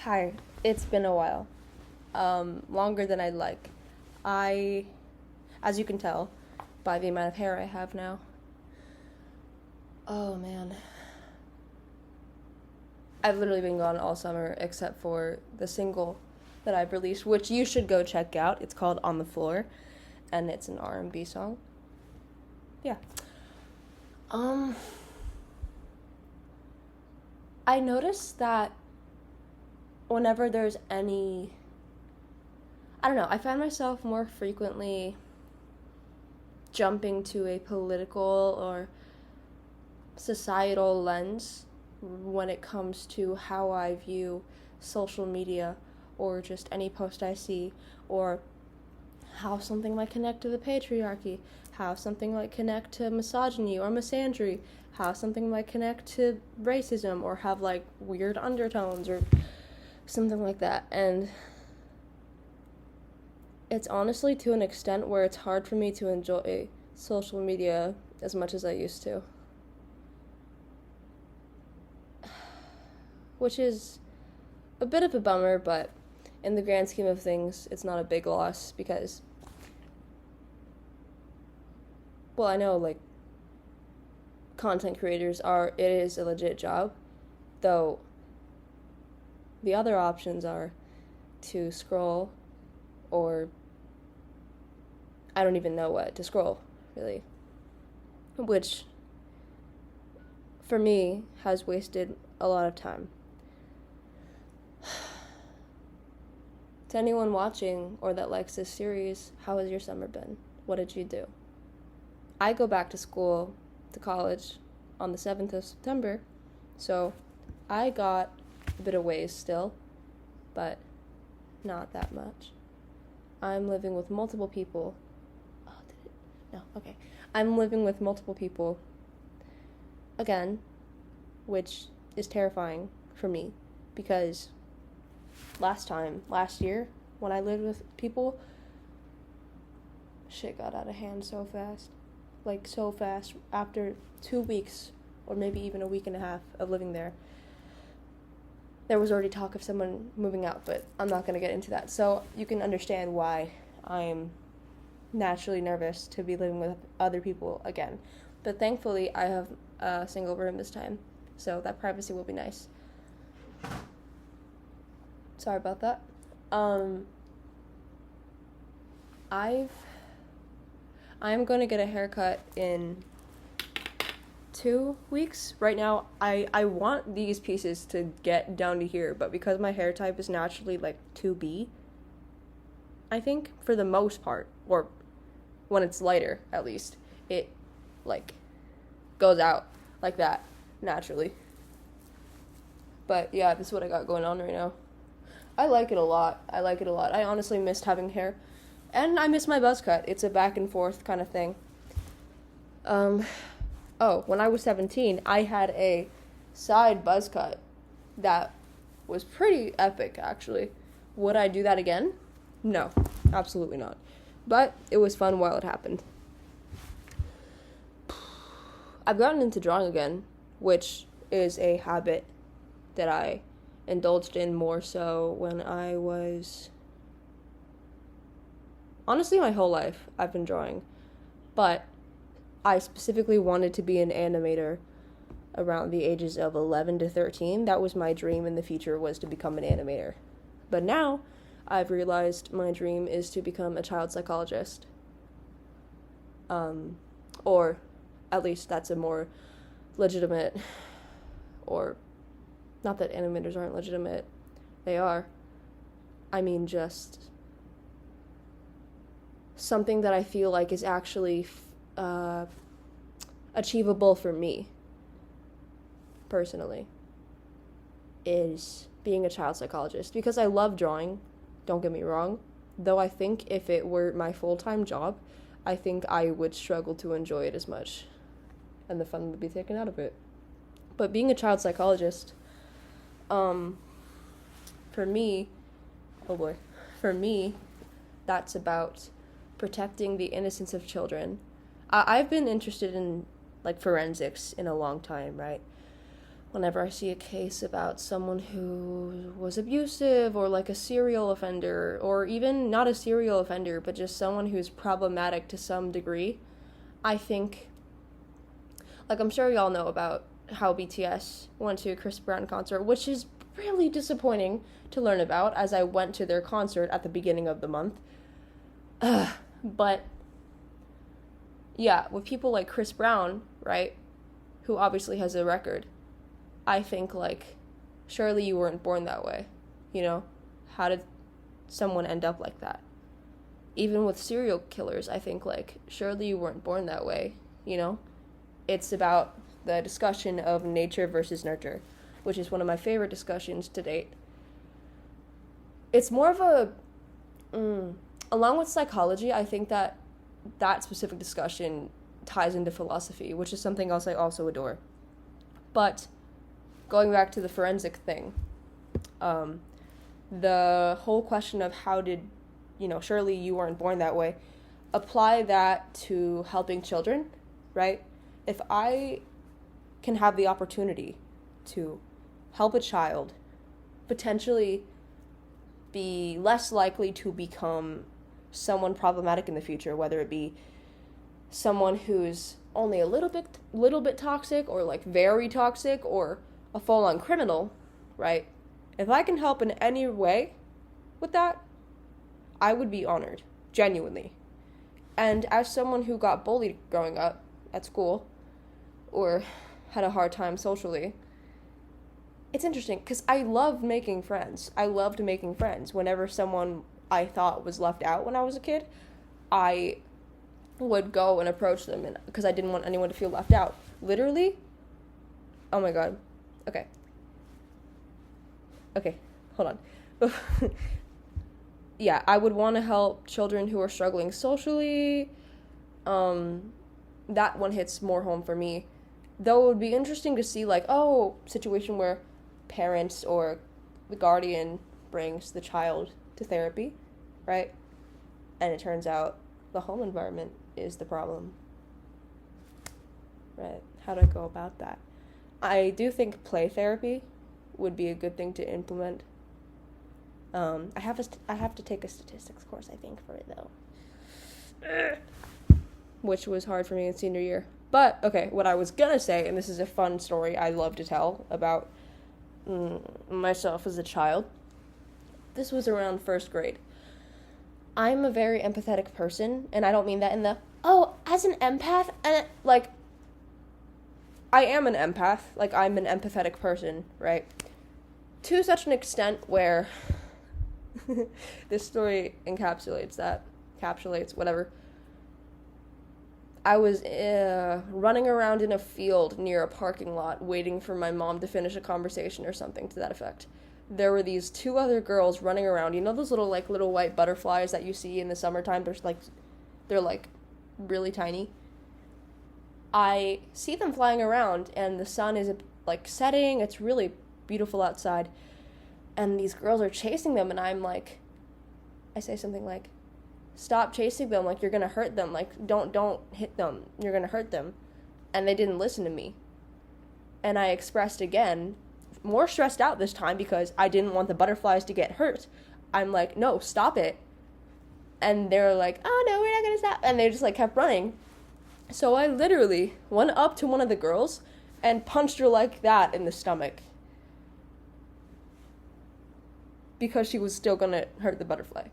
Hi, it's been a while. Longer than I'd like. I, as you can tell by the amount of hair I have now. Oh man. I've literally been gone all summer except for the single that I've released, which you should go check out. It's called On the Floor, and it's an R&B song. Yeah. Um, I noticed that whenever there's any I don't know, I find myself more frequently jumping to a political or societal lens when it comes to how I view social media or just any post I see, or how something might connect to the patriarchy, how something might connect to misogyny or misandry, how something might connect to racism or have like weird undertones or something like that. And it's honestly to an extent where it's hard for me to enjoy social media as much as I used to. Which is a bit of a bummer, but in the grand scheme of things, it's not a big loss because, well, I know, like, content creators it is a legit job, though the other options are to scroll or I don't even know what to scroll, really. Which, for me, has wasted a lot of time. To anyone watching or that likes this series, how has your summer been? What did you do? I go back to college, on the 7th of September, so I got a bit of ways still, but not that much. I'm living with multiple people. Oh, did it? No, okay. I'm living with multiple people again, which is terrifying for me because last year, when I lived with people, shit got out of hand so fast. Like, so fast. After 2 weeks, or maybe even a week and a half of living there, there was already talk of someone moving out, but I'm not going to get into that. So you can understand why I'm naturally nervous to be living with other people again. But thankfully, I have a single room this time, so that privacy will be nice. Sorry about that. I'm going to get a haircut in 2 weeks. Right now, I want these pieces to get down to here, but because my hair type is naturally like 2B, I think, for the most part, or when it's lighter, at least, it, like, goes out like that, naturally. But, yeah, this is what I got going on right now. I like it a lot. I honestly missed having hair. And I miss my buzz cut. It's a back and forth kind of thing. When I was 17, I had a side buzz cut that was pretty epic, actually. Would I do that again? No, absolutely not. But it was fun while it happened. I've gotten into drawing again, which is a habit that I indulged in more so when I was... Honestly, my whole life I've been drawing. But I specifically wanted to be an animator around the ages of 11 to 13. That was my dream in the future, was to become an animator. But now, I've realized my dream is to become a child psychologist. Or at least that's a more legitimate, or not that animators aren't legitimate, they are. I mean, just something that I feel like is actually achievable for me, personally, is being a child psychologist. Because I love drawing, don't get me wrong, though I think if it were my full-time job, I think I would struggle to enjoy it as much, and the fun would be taken out of it. But being a child psychologist, for me, that's about protecting the innocence of children. I've been interested in, like, forensics in a long time, right? whenever I see a case about someone who was abusive or like a serial offender, or even not a serial offender, but just someone who's problematic to some degree, I think, like, I'm sure y'all know about how BTS went to a Chris Brown concert, which is really disappointing to learn about, as I went to their concert at the beginning of the month. But yeah, with people like Chris Brown, right, who obviously has a record, I think, like, surely you weren't born that way, you know? How did someone end up like that? Even with serial killers, I think, like, surely you weren't born that way, you know? It's about the discussion of nature versus nurture, which is one of my favorite discussions to date. It's more of a, along with psychology, I think that specific discussion ties into philosophy, which is something else I also adore. But going back to the forensic thing, the whole question of how did, surely you weren't born that way, apply that to helping children, right? If I can have the opportunity to help a child potentially be less likely to become someone problematic in the future, whether it be someone who's only a little bit toxic, or like very toxic, or a full-on criminal, right? If I can help in any way with that, I would be honored, genuinely. And as someone who got bullied growing up at school, or had a hard time socially, it's interesting because I loved making friends. Whenever someone I thought was left out when I was a kid, I would go and approach them, and because I didn't want anyone to feel left out. Literally, oh my god. Okay, hold on. Yeah, I would want to help children who are struggling socially. That one hits more home for me. Though it would be interesting to see, like, situation where parents or the guardian brings the child to therapy, right? And it turns out the home environment is the problem. Right? How do I go about that? I do think play therapy would be a good thing to implement. I have to take a statistics course, I think, for it, though. Which was hard for me in senior year. But, okay, what I was gonna say, and this is a fun story I love to tell about myself as a child. This was around first grade. I'm a very empathetic person, and I don't mean that in the, as an empath, and, like, I am an empath, like, I'm an empathetic person, right? To such an extent where this story encapsulates, whatever. I was running around in a field near a parking lot waiting for my mom to finish a conversation or something to that effect. There were these two other girls running around. You know those little white butterflies that you see in the summertime? They're really tiny. I see them flying around, and the sun is setting. It's really beautiful outside, and these girls are chasing them, and I'm like, I say something like, stop chasing them, like, you're gonna hurt them, like, don't hit them, you're gonna hurt them. And they didn't listen to me. And I expressed again, more stressed out this time because I didn't want the butterflies to get hurt. I'm like, no, stop it. And they're like, oh no, we're not gonna stop. And they just kept running. So I literally went up to one of the girls and punched her like that in the stomach. Because she was still gonna hurt the butterfly.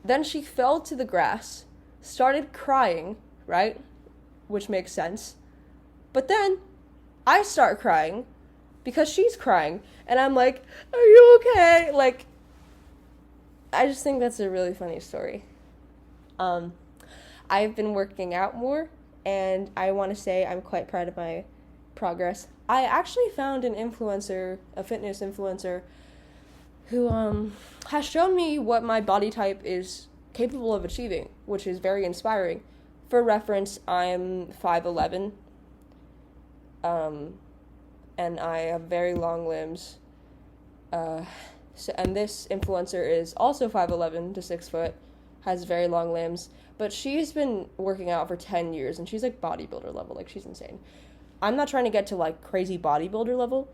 Then she fell to the grass, started crying, right? Which makes sense. But then I start crying because she's crying. And I'm like, are you okay? I just think that's a really funny story. I've been working out more, and I want to say I'm quite proud of my progress. I actually found a fitness influencer, who has shown me what my body type is capable of achieving, which is very inspiring. For reference, I'm 5'11", and I have very long limbs. And this influencer is also 5'11" to 6 foot, has very long limbs, but she's been working out for 10 years, and she's bodybuilder level, she's insane. I'm not trying to get to like crazy bodybuilder level,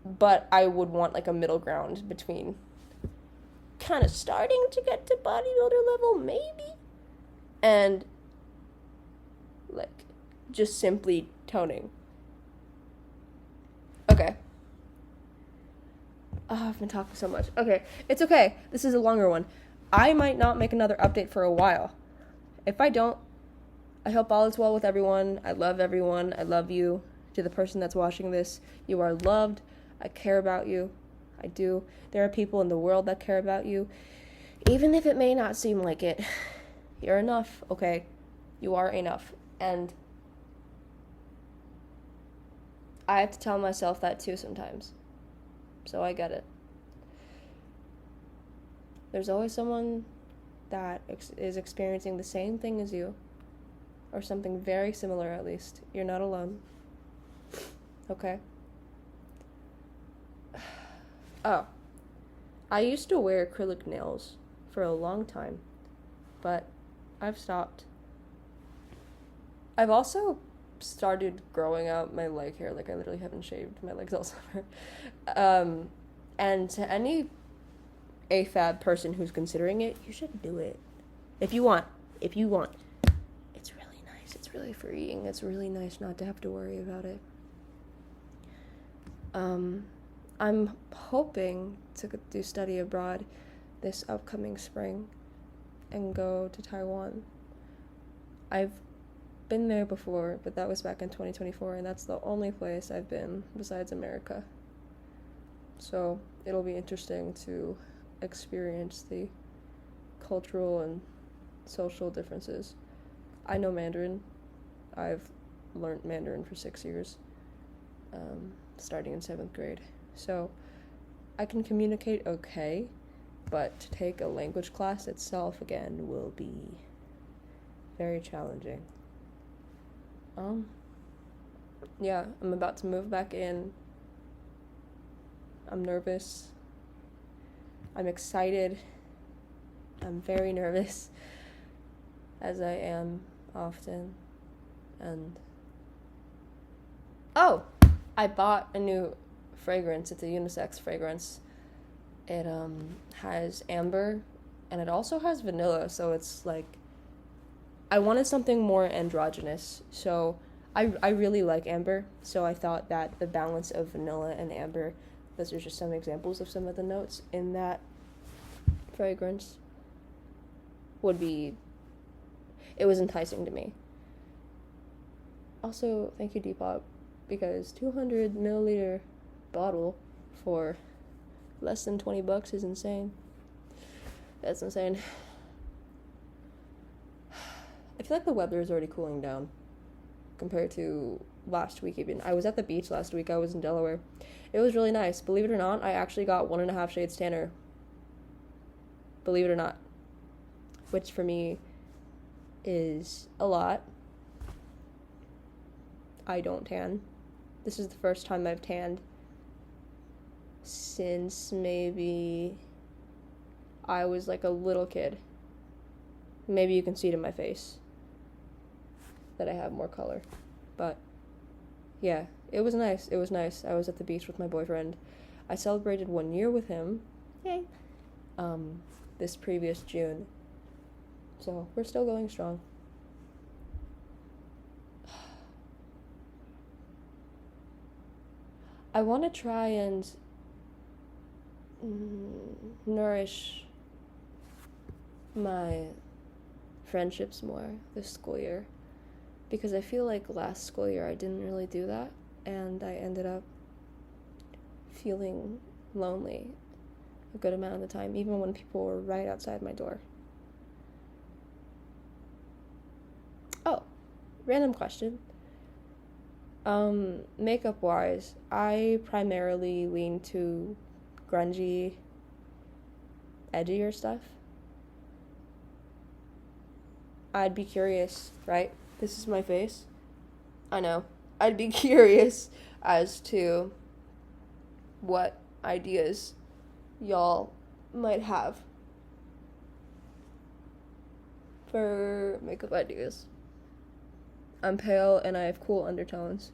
but I would want like a middle ground between kind of starting to get to bodybuilder level, maybe, and like just simply toning. Okay. Oh, I've been talking so much. Okay, it's okay. This is a longer one. I might not make another update for a while. If I don't, I hope all is well with everyone. I love everyone. I love you. To the person that's watching this, you are loved. I care about you. I do. There are people in the world that care about you. Even if it may not seem like it, you're enough, okay? You are enough. And I have to tell myself that too sometimes. So I get it. There's always someone that is experiencing the same thing as you, or something very similar at least. You're not alone. Okay? Oh. I used to wear acrylic nails for a long time, but I've stopped. I've also started growing out my leg hair. Like, I literally haven't shaved my legs all summer. And to any AFAB person who's considering it, you should do it. If you want. It's really nice. It's really freeing. It's really nice not to have to worry about it. I'm hoping to do study abroad this upcoming spring and go to Taiwan. I've been there before, but that was back in 2024, and that's the only place I've been besides America. So it'll be interesting to experience the cultural and social differences. I know Mandarin. I've learned Mandarin for 6 years, starting in 7th grade. So I can communicate okay, but to take a language class itself again will be very challenging. Yeah, I'm about to move back in. I'm nervous. I'm excited. I'm very nervous, as I am often. And oh, I bought a new fragrance. It's a unisex fragrance. It has amber, and it also has vanilla, so it's like, I wanted something more androgynous, so I really like amber, so I thought that the balance of vanilla and amber, those are just some examples of some of the notes in that fragrance, it was enticing to me. Also, thank you Depop, because 200 milliliter bottle for less than $20 is insane. That's insane. I feel like the weather is already cooling down compared to last week even. I was at the beach last week. I was in Delaware. It was really nice. Believe it or not, I actually got 1.5 shades tanner. Believe it or not. Which for me is a lot. I don't tan. This is the first time I've tanned since maybe I was like a little kid. Maybe you can see it in my face that I have more color. But yeah, it was nice. I was at the beach with my boyfriend. I celebrated 1 year with him. Yay. This previous June. So we're still going strong. I want to try and nourish my friendships more this school year, because I feel like last school year I didn't really do that, and I ended up feeling lonely a good amount of the time, even when people were right outside my door. Oh, random question. Makeup wise, I primarily lean to grungy, edgier stuff. I'd be curious, right? This is my face. I know. I'd be curious as to what ideas y'all might have for makeup ideas. I'm pale and I have cool undertones.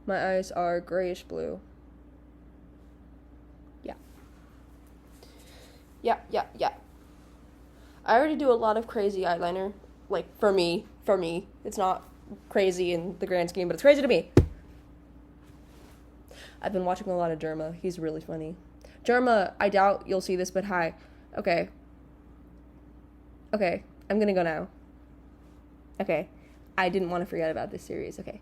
My eyes are grayish blue. Yeah. I already do a lot of crazy eyeliner. Like, for me. It's not crazy in the grand scheme, but it's crazy to me. I've been watching a lot of Derma. He's really funny. Derma, I doubt you'll see this, but hi. Okay, I'm gonna go now. Okay. I didn't want to forget about this series. Okay.